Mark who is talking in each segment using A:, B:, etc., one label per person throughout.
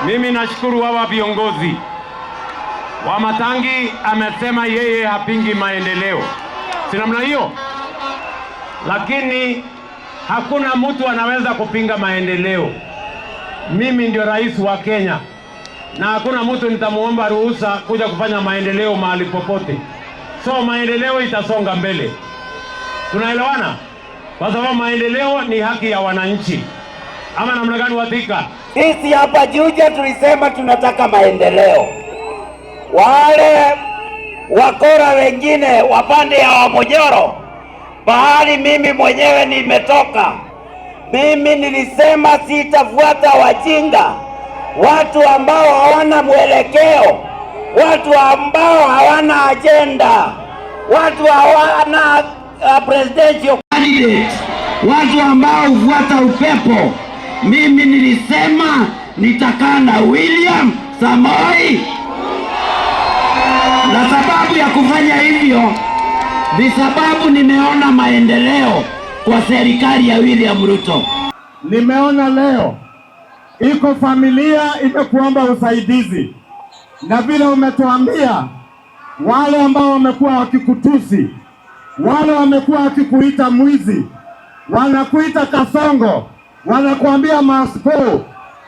A: Mimi nashukuru hawa viongozi. Wamatangi amesema yeye hapingi maendeleo, si namna hiyo? Lakini hakuna mtu anaweza kupinga maendeleo. Mimi ndio rais wa Kenya na hakuna mtu nitamuomba ruhusa kuja kufanya maendeleo mahali popote. So maendeleo itasonga mbele. Tunaelewana? Kwa sababu maendeleo ni haki ya wananchi. Ama namna gani Wathika?
B: Sisi hapa Juja tulisema tunataka maendeleo. Wale wakora wengine wapande ya Wamonyoro, bahali mimi mwenyewe nimetoka, mimi nilisema sitafuata wajinga, watu ambao hawana mwelekeo, watu ambao hawana agenda, watu hawana presidential candidate, watu ambao hufuata upepo. Mimi nilisema nitakaa na William Samoei, na sababu ya kufanya hivyo ni sababu nimeona maendeleo kwa serikali ya William Ruto.
C: Nimeona leo iko familia imekuomba usaidizi, na vile umetuambia wale ambao wamekuwa wakikutusi, wale wamekuwa wakikuita mwizi, wanakuita kasongo, wanakuambia masko,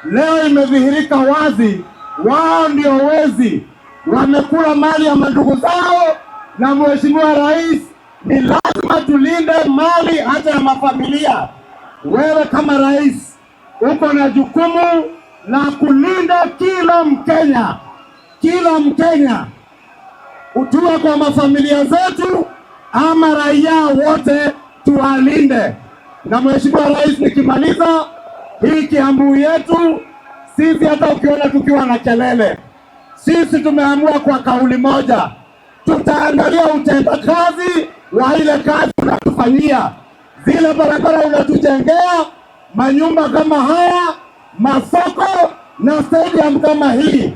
C: leo imedhihirika wazi wao ndio wezi, wamekula mali ya mandugu zao. Na Mheshimiwa Rais, ni lazima tulinde mali hata ya mafamilia. Wewe kama rais uko na jukumu la kulinda kila Mkenya, kila Mkenya, utuwe kwa mafamilia zetu ama raia wote tuwalinde. Na Mheshimiwa Rais, nikimaliza hii Kiambu yetu, sisi hata ukiona tukiwa na kelele, sisi tumeamua kwa kauli moja, tutaangalia utendakazi wa ile kazi unatufanyia. Zile barabara unatujengea, manyumba kama haya, masoko na stadium kama hii.